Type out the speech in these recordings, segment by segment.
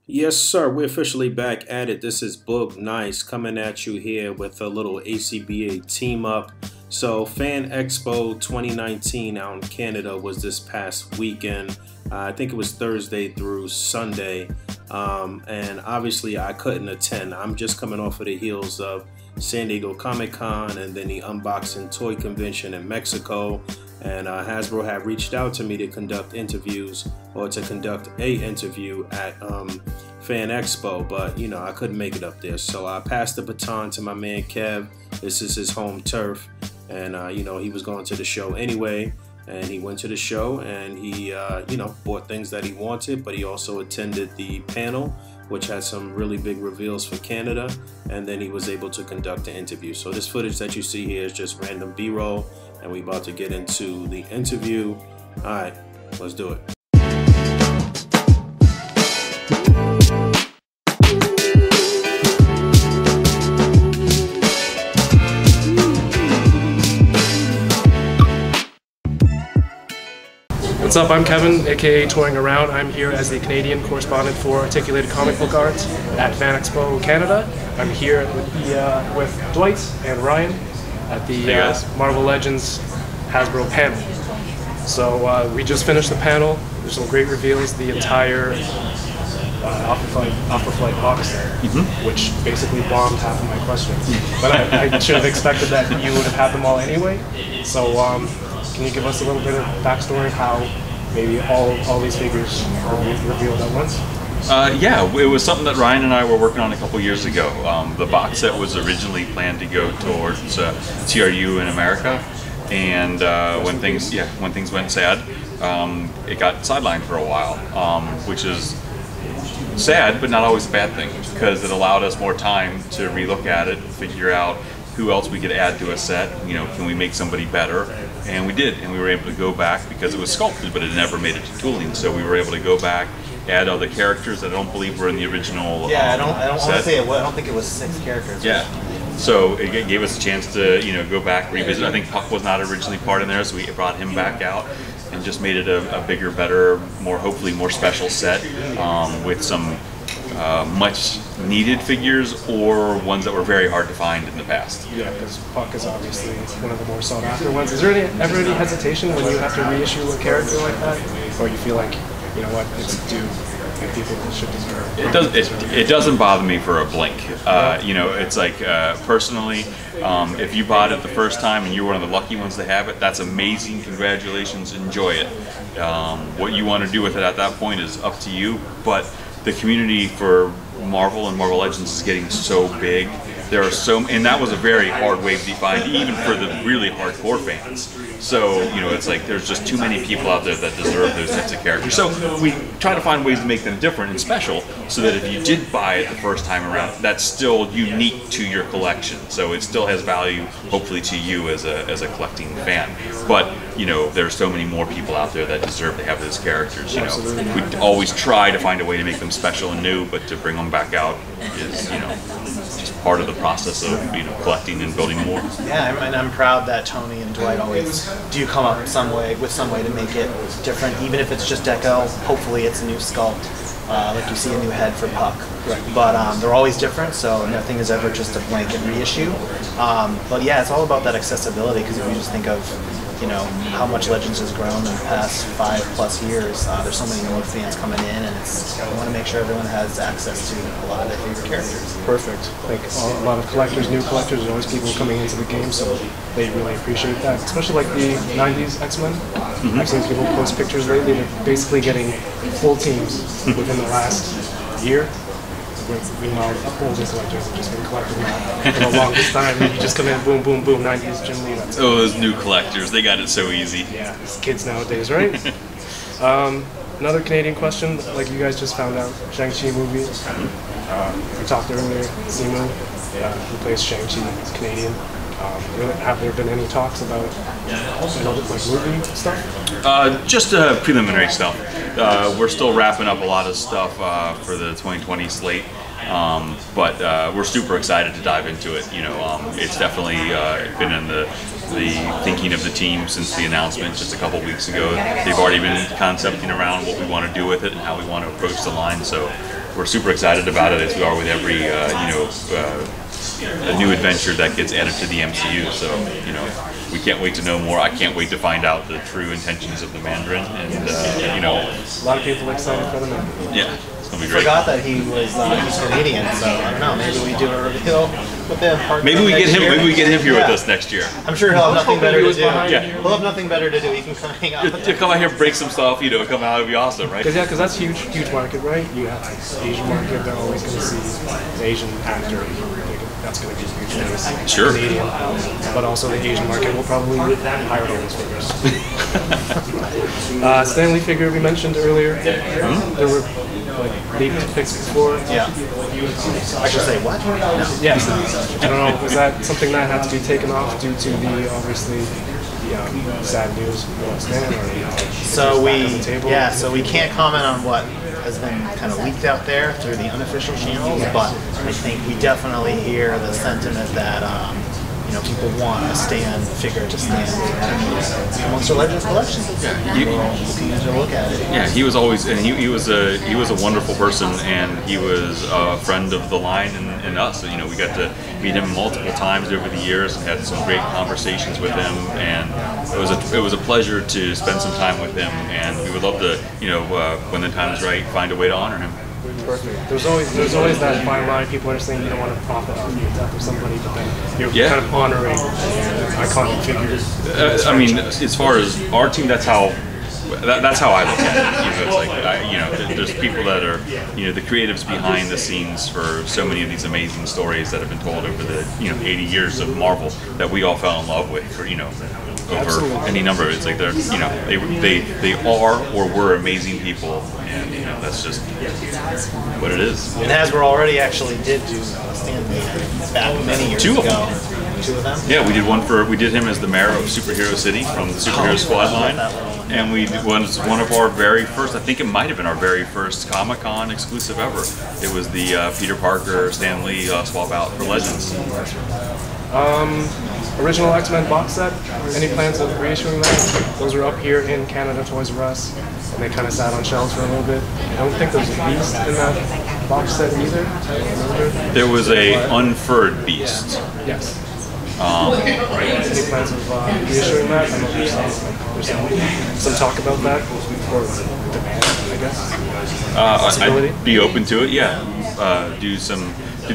Yes, sir. We're officially back at it. This is Boog Nice coming at you here with a little ACBA team up. So, Fan Expo 2019 out in Canada was this past weekend. I think it was Thursday through Sunday. And obviously, I couldn't attend. I'm just coming off of the heels of San Diego Comic-Con and then the unboxing toy convention in Mexico. And Hasbro had reached out to me to conduct interviews or to conduct a interview at Fan Expo, but you know, I couldn't make it up there. So I passed the baton to my man Kev. This is his home turf, and you know, he was going to the show anyway, and he went to the show and he you know, bought things that he wanted, but he also attended the panel, which had some really big reveals for Canada, and then he was able to conduct the interview. So this footage that you see here is just random B-roll, and we about to get into the interview. All right, let's do it. What's up, I'm Kevin, aka Touring Around. I'm here as the Canadian correspondent for Articulated Comic Book Arts at Fan Expo Canada. I'm here with Dwight and Ryan at the Marvel Legends Hasbro panel. So we just finished the panel. There's some great reveals. The entire Alpha Flight box there, which basically bombed half of my questions. But I should have expected that you would have had them all anyway. So can you give us a little bit of backstory of how maybe all these figures are revealed at once? Yeah, it was something that Ryan and I were working on a couple years ago. The box set was originally planned to go towards TRU in America, and when things went sad, it got sidelined for a while, which is sad, but not always a bad thing, because it allowed us more time to relook at it, figure out who else we could add to a set. You know, can we make somebody better? And we did, and we were able to go back because it was sculpted, but it never made it to tooling. So we were able to go back, add other characters that I don't believe were in the original. Yeah, I don't want to say it. I don't think it was 6 characters. Yeah. So it gave us a chance to go back, revisit. I think Puck was not originally part in there, so we brought him back out and just made it a bigger, better, hopefully more special set with some much needed figures or ones that were very hard to find in the past. Yeah, because Puck is obviously one of the more sought after ones. Is there ever any hesitation when you have to reissue a character like that? Or you feel like, you know what, it's due and people should deserve it? It doesn't bother me for a blink. You know, it's like personally, if you bought it the first time and you're one of the lucky ones to have it, that's amazing, congratulations, enjoy it. What you want to do with it at that point is up to you, but the community for Marvel and Marvel Legends is getting so big. There are and that was a very hard wave to find, even for the really hardcore fans. So, you know, it's like there's just too many people out there that deserve those types of characters. So we try to find ways to make them different and special, so that if you did buy it the first time around, that's still unique to your collection. So it still has value, hopefully, to you as a collecting fan. But, you know, there's so many more people out there that deserve to have those characters. You know, we always try to find a way to make them special and new, but to bring them back out is, you know, just part of the process of, you know, collecting and building more. Yeah, and I'm proud that Tony and Dwight always do come up with some way to make it different, even if it's just deco. Hopefully it's a new sculpt, like you see a new head for Puck. Right. But they're always different, so nothing is ever just a blanket reissue. But yeah, it's all about that accessibility, because if you just think of, you know, how much Legends has grown in the past 5+ years. There's so many more fans coming in, and I want to make sure everyone has access to a lot of their favorite characters. Perfect. Like a lot of collectors, new collectors, there's always people coming into the game, so they really appreciate that. Especially like the 90s X-Men. I've seen people post pictures lately. They're basically getting full teams within the last year. Meanwhile, older collectors have just been collecting that for the longest time. You just come in, boom, boom, boom, 90s Jim Lee. That's those new collectors, they got it so easy. Yeah, it's kids nowadays, right? Another Canadian question, like you guys just found out, Shang-Chi movie. We talked earlier, Simu, who plays Shang-Chi, is Canadian. Have there been any talks about like movie stuff? Just preliminary stuff. We're still wrapping up a lot of stuff for the 2020 slate, but we're super excited to dive into it. You know, it's definitely been in the thinking of the team since the announcement just a couple weeks ago. They've already been concepting around what we want to do with it and how we want to approach the line. So we're super excited about it, as we are with every a new adventure that gets added to the MCU. So we can't wait to know more. I can't wait to find out the true intentions of the Mandarin, and a lot of people are excited for the Mandarin. Yeah. Be great. Forgot that he was he's Canadian, so I don't know. Maybe we do a reveal with him. Maybe we get him. Maybe we get him here with us next year. I'm sure he'll have nothing better to do. Yeah, he'll have nothing better to do. He can come hang out. To come out here, break some stuff. Come out, it'd be awesome, right? Because that's huge market, right? You have the Asian market. They're always going to see the Asian actor. That's going to be huge news. Sure. Canadian, but also the Asian market will probably hire all those figures. Stan Lee figure we mentioned earlier. There were leaked pics before. Yeah. I should say what? No. Yes. I don't know. Was that something that had to be taken off due to the obviously the sad news of Stan? So we can't comment on what has been kind of leaked out there through the unofficial channels, but I think we definitely hear the sentiment that people want a Stan figure to stand amongst the Legends collection. Yeah, to look at it. Yeah, he was always, and he was a wonderful person, and he was a friend of the line and us. We got to meet him multiple times over the years and had some great conversations with him, and it was a pleasure to spend some time with him. And we would love to, when the time is right, find a way to honor him. Perfect. There's always that fine line. People are saying you don't want to profit off the death of somebody, but then you're kind of honoring iconic figures. I mean, as far as our team, that's how I look at it. It's like there's people that are the creatives behind the scenes for so many of these amazing stories that have been told over the 80 years of Marvel that we all fell in love with for over any number. It's like they are or were amazing people, and that's just what it is. And Hasbro already actually did do Stan Lee back many years ago. Two of them? Yeah, we did him as the mayor of Superhero City from the Superhero Squad line, and we was one of our very first. I think it might have been our very first Comic-Con exclusive ever. It was the Peter Parker Stan Lee swap out for Legends. Original X-Men box set. Any plans of reissuing that? Those were up here in Canada, Toys R Us, and they kind of sat on shelves for a little bit. I don't think there's a Beast in that box set either. There was a unfurred Beast. Yes. Any plans of reissuing that? I know there's some talk about that, or demand, I guess. I'd be open to it. Yeah. Do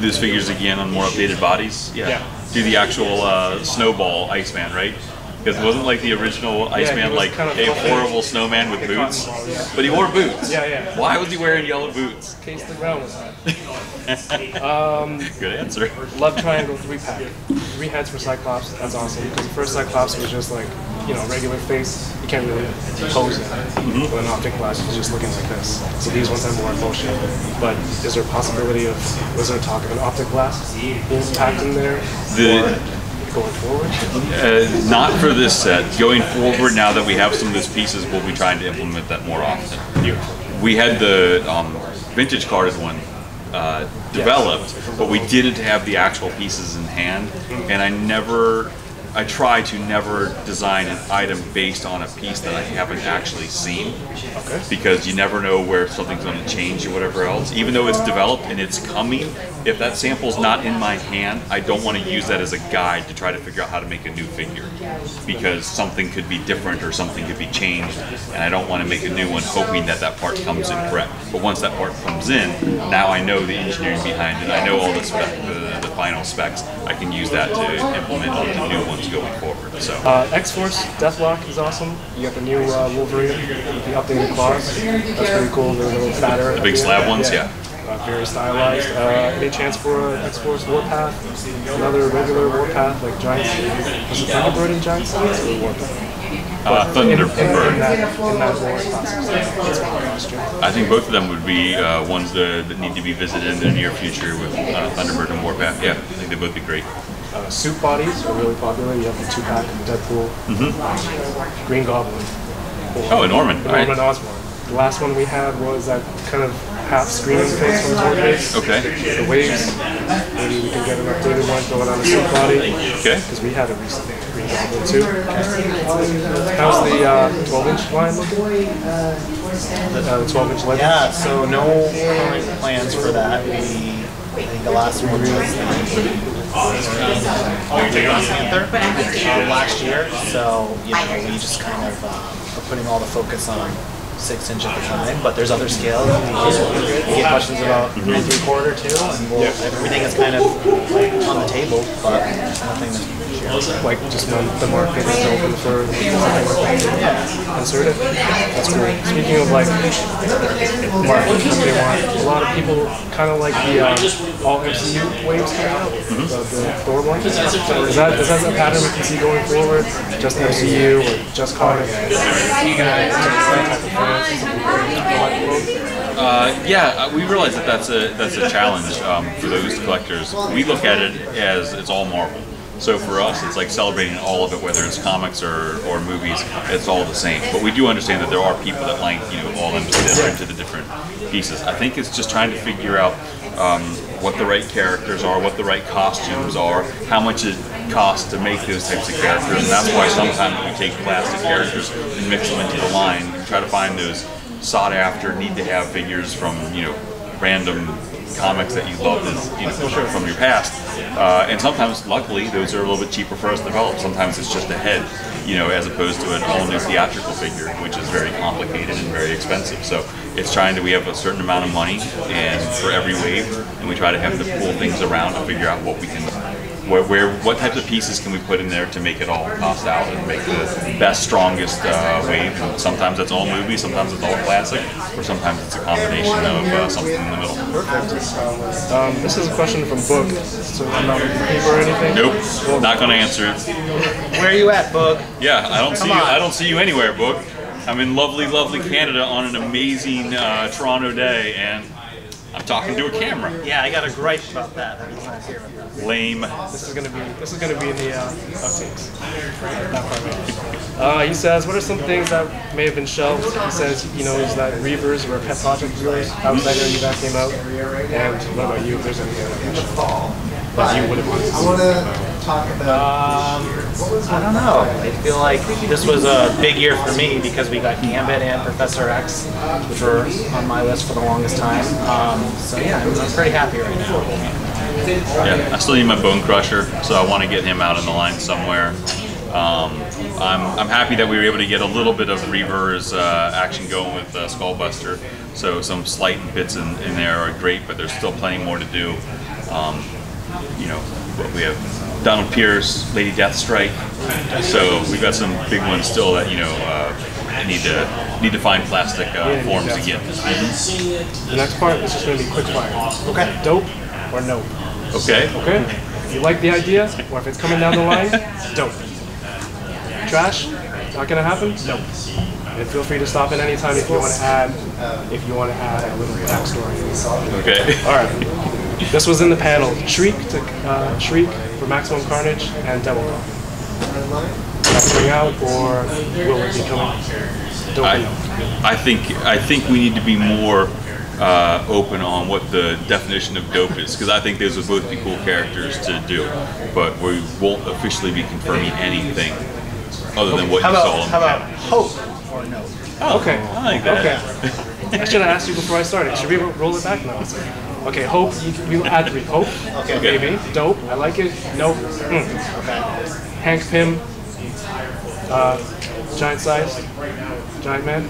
those figures again on more updated bodies. Yeah. Do the actual Snowball Iceman, right? Because it wasn't like the original Iceman, like a horrible snowman with boots, but he wore boots. Yeah. Why was he wearing yellow boots? In case the ground was hot. Good answer. Love Triangle 3-pack. 3 heads for Cyclops. That's awesome because the first Cyclops was just like regular face. You can't really pose it with an optic glass. It's just looking like this. So these ones have more emotion. But is there a possibility of was there talk of an optic glass being packed in there? Going forward? Not for this set. Going forward, now that we have some of those pieces, we'll be trying to implement that more often. We had the vintage carded one developed, but we didn't have the actual pieces in hand, and I try to never design an item based on a piece that I haven't actually seen, because you never know where something's going to change or whatever else. Even though it's developed and it's coming, if that sample's not in my hand, I don't want to use that as a guide to try to figure out how to make a new figure, because something could be different or something could be changed, and I don't want to make a new one hoping that that part comes in correct. But once that part comes in, now I know the engineering behind it, I know all the final specs, I can use that to implement on the new ones going forward. So X-Force Deathlock is awesome. You got the new Wolverine with the updated claws. That's pretty cool. They're a little fatter. The big slab ones, yeah. Very stylized. Any chance for an X-Force Warpath? Another regular Warpath like Giant Size? Was it Thunderbird and Giant Size or Warpath? Thunderbird. In that War costume. I think both of them would be ones that need to be visited in the near future with Thunderbird and Warpath. Yeah, I think they'd both be great. Suit bodies are really popular. You have the 2-pack of Deadpool, Green Goblin. Oh, and Norman. Norman Osborn. The last one we had was that kind of half-screening face from his face. Okay. The waves. Maybe we can get an updated one going on the suit body. Okay. Because we had a recent Green Goblin too. How's the 12-inch line looking? The 12-inch Legends? Yeah, so no current plans for that. I think the last one was Panther last year. So we just kind of are putting all the focus on 6-inch at the time, but there's other scales. We get questions about 3 3/4 too, and everything is kind of on the table, but nothing that's like just the market is open for insert it. That's great. Speaking of like market, they want a lot of people kind of like the all MCU waves coming out, the Thor one. Is that a pattern we can see going forward? Just MCU or just Carnage? Yeah, we realize that that's a challenge for those collectors. We look at it as it's all Marvel. So for us, it's like celebrating all of it, whether it's comics or movies. It's all the same. But we do understand that there are people that like all them into the different pieces. I think it's just trying to figure out what the right characters are, what the right costumes are, how much it costs to make those types of characters, and that's why sometimes we take plastic characters and mix them into the line and try to find those sought after, need to have figures from random comics that you love from your past, and sometimes luckily those are a little bit cheaper for us to develop. Sometimes it's just a head, as opposed to an all new theatrical figure, which is very complicated and very expensive. So it's trying to, we have a certain amount of money and for every wave, and we try to have to pull things around to figure out what we can, what types of pieces can we put in there to make it all cost out and make the best, strongest wave. And sometimes it's all movie, sometimes it's all classic, or sometimes it's a combination of something in the middle. Perfect. This is a question from Boog. So I'm not reading paper or anything? Nope, not going to answer it. Where are you at, Boog? Yeah, I don't see you anywhere, Boog. I'm in lovely, lovely Canada on an amazing Toronto day, and I'm talking to a camera. Yeah, I got a gripe about that. Lame. This is gonna be in the outtakes. That part. He says, what are some things that may have been shelved? He says he knows that Reavers were a pet project of yours. How excited are you that came out? And what about you? If there's anything that you would have wanted to see? I don't know. I feel like this was a big year for me because we got Gambit and Professor X, which were on my list for the longest time. So yeah, I'm pretty happy right now. Yeah, I still need my Bone Crusher, so I want to get him out in the line somewhere. I'm happy that we were able to get a little bit of Reavers action going with Skullbuster. So some slight bits in there are great, but there's still plenty more to do. What we have. Donald Pierce, Lady Deathstrike. So we've got some big ones still that need to find plastic forms again. The next part is just going to be quick fire. Okay. Dope or nope? Okay. Okay. If you like the idea, or if it's coming down the line, dope. Trash? Not going to happen? Nope. And feel free to stop in anytime if you want to add a little backstory. Okay. All right. This was in the panel. Shriek for Maximum Carnage and Devil Dog. That's coming out, or will it be coming? I think we need to be more open on what the definition of dope is, because I think those would both be cool characters to do, but we won't officially be confirming anything other than what you saw in the How about hope or no? Oh, okay. I like that. Okay. I should have asked you before I started. Should we roll it back now? Okay, hope. You add 3. Hope. Okay. Maybe. Dope. I like it. Nope. Okay. Hank Pym. Giant size. Giant man.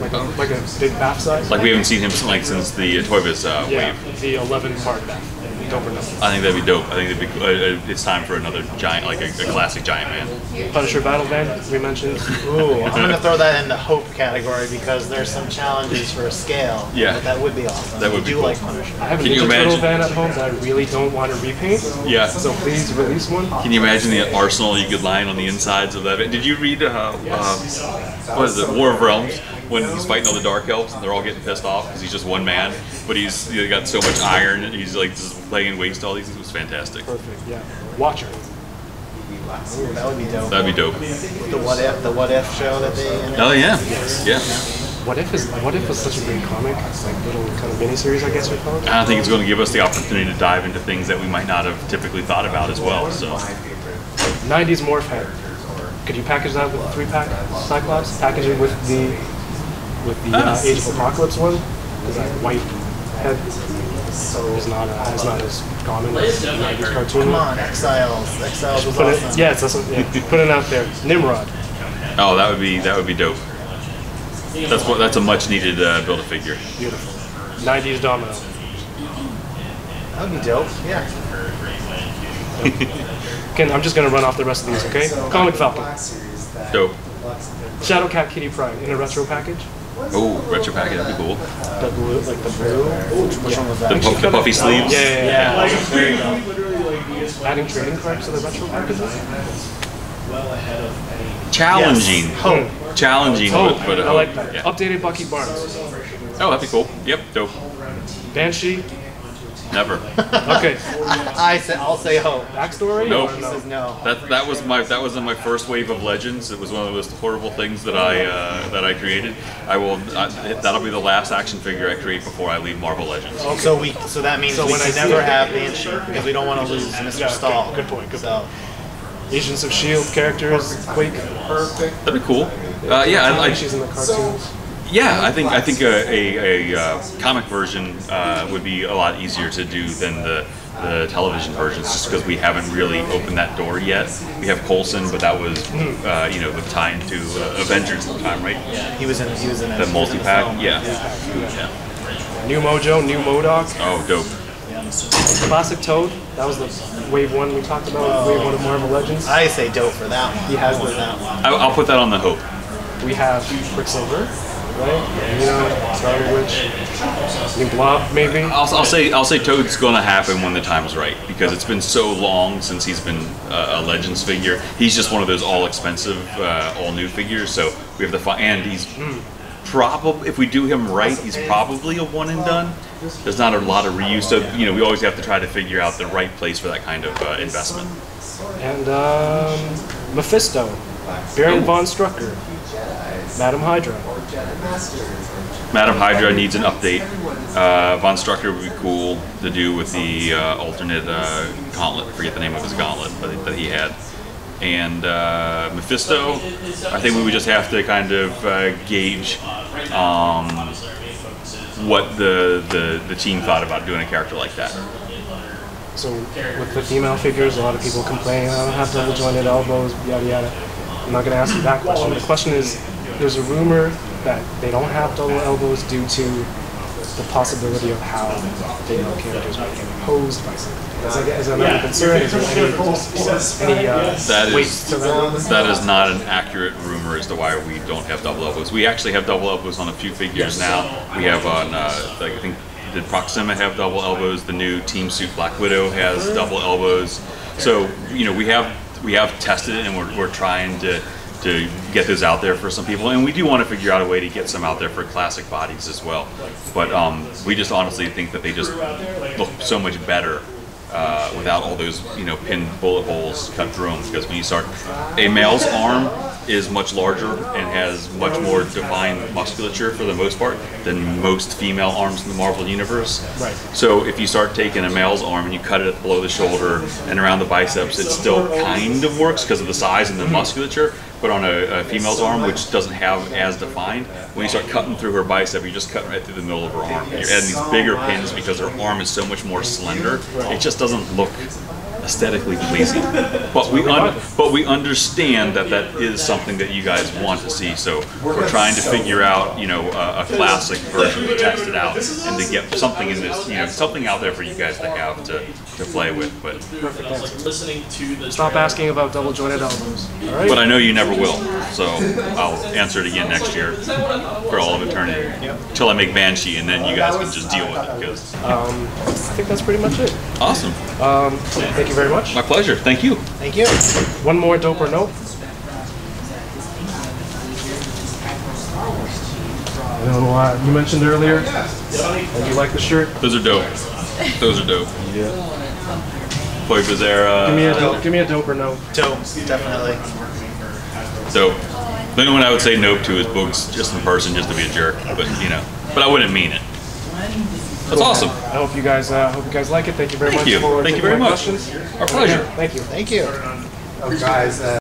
Like a big BAF size. Like we haven't seen him since the Toy Biz wave. The 11-part BAF. Dope or no? I think that'd be dope. I think that'd be. It's time for another giant, like a classic giant man. Punisher Battle Band, we mentioned. Ooh, I'm going to throw that in the hope category because there's some challenges for a scale. Yeah. But that would be awesome. That would be cool. like Punisher. I have a Can you Ninja Turtle imagine? van at home that I really don't want to repaint. Yeah. So please release one. Can you imagine the arsenal you could line on the insides of that? Did you read what is it, War of Realms? When he's fighting all the Dark Elves and they're all getting pissed off because he's just one man, but he's got so much iron and he's like just laying waste to all these things. It was fantastic. Perfect, yeah. Watcher. Ooh, that would be dope. That'd be dope. The What If show that they announced. Oh yeah, yeah. What If was such a great comic, like little kind of miniseries, I guess we call it. I don't think it's going to give us the opportunity to dive into things that we might not have typically thought about as well. So 90s Morph Head. Could you package that with a 3-pack Cyclops? Package it with with the Age of Apocalypse one, because that white head is not as common as the 90s cartoon. Come on, Exiles was awesome. Put it out there. Nimrod. Oh, that would be dope. That's a much needed Build-A-Figure. Beautiful. 90s Domino. That would be dope. Yeah. I'm just gonna run off the rest of these, okay? Comic Falcon. Dope. Shadowcat Kitty Pryde in a retro package. Oh, retro package, that'd be cool. The blue, like the blue. Which one was that? The puffy sleeves? Yeah. There you go. Adding trading cards to the retro packages? Challenging. Yes. Challenging. But I like that. Yeah. Updated Bucky Barnes. Oh, that'd be cool. Yep, dope. Banshee. Never. Okay. I'll say hope. Backstory? Nope. He says no. That was in my first wave of Legends. It was one of the most horrible things that I created. That'll be the last action figure I create before I leave Marvel Legends. Okay. So that means we can never have Banshee because we don't want to lose Mr. Stahl. Good point. Agents of S.H.I.E.L.D. characters, Quake. Perfect. That'd be cool. She's in the cartoons. Yeah, I think a comic version would be a lot easier to do than the television versions, just because we haven't really opened that door yet. We have Coulson, but that was the tie into Avengers at the time, right? He was in the multi-pack. Yeah. New Mojo, New MODOK. Oh, dope. Classic Toad. That was the wave one we talked about. Wave one of Marvel Legends. I say dope for that one. He has that one. I'll put that on the hope. We have Quicksilver. Right? Scarlet Witch, new Blob, maybe. I'll say Toad's gonna happen when the time is right, because it's been so long since he's been a Legends figure. He's just one of those all expensive, all new figures. So we have and he's probably, if we do him right, he's probably a one and done. There's not a lot of reuse, so we always have to try to figure out the right place for that kind of investment. And Mephisto, Baron von Strucker, Madam Hydra. Madam Hydra needs an update. Von Strucker would be cool to do with the alternate gauntlet. I forget the name of his gauntlet that he had. And Mephisto, I think we would just have to kind of gauge what the team thought about doing a character like that. So with the female figures, a lot of people complain, I don't have double jointed elbows, yada yada. I'm not going to ask you that question. The question is, there's a rumor that they don't have double elbows due to the possibility of how female characters might get imposed by something. Is that not a concern? Is there any weight to that? That is not an accurate rumor as to why we don't have double elbows. We actually have double elbows on a few figures now. We have on, I think, did Proxima have double elbows? The new Team Suit Black Widow has double elbows. So we have tested it, and we're trying to get those out there for some people, and we do want to figure out a way to get some out there for classic bodies as well. But we just honestly think that they just look so much better without all those pinned bullet holes cut through them. Because when you start, a male's arm is much larger and has much more defined musculature for the most part than most female arms in the Marvel universe. Right. So if you start taking a male's arm and you cut it below the shoulder and around the biceps, it still kind of works because of the size and the musculature. But on a female's arm, which doesn't have as defined, when you start cutting through her bicep, you just cut right through the middle of her arm. You're adding these bigger pins because her arm is so much more slender. It just doesn't look aesthetically pleasing. But we understand that is something that you guys want to see. So we're trying to figure out, a classic version to test it out and to get something in this, something out there for you guys to have to play with. But stop asking about double jointed elbows. All right. But I know you never will, so I'll answer it again next year for all of eternity until I make Banshee, and then you guys can just deal with it. Because I think that's pretty much it. Awesome. Thank you very much. My pleasure. Thank you. Thank you. One more dope or nope. I don't know, you mentioned earlier that you like the shirt. Those are dope. Those are dope. Yeah. Boy, was there, give me a dope or nope. Dope, definitely. Dope. The only one I would say nope to is Boog's just in person, just to be a jerk. But but I wouldn't mean it. That's awesome. I hope you guys like it. Thank you very much. Thank you very much. Questions. Our pleasure. Thank you. Thank you. Guys,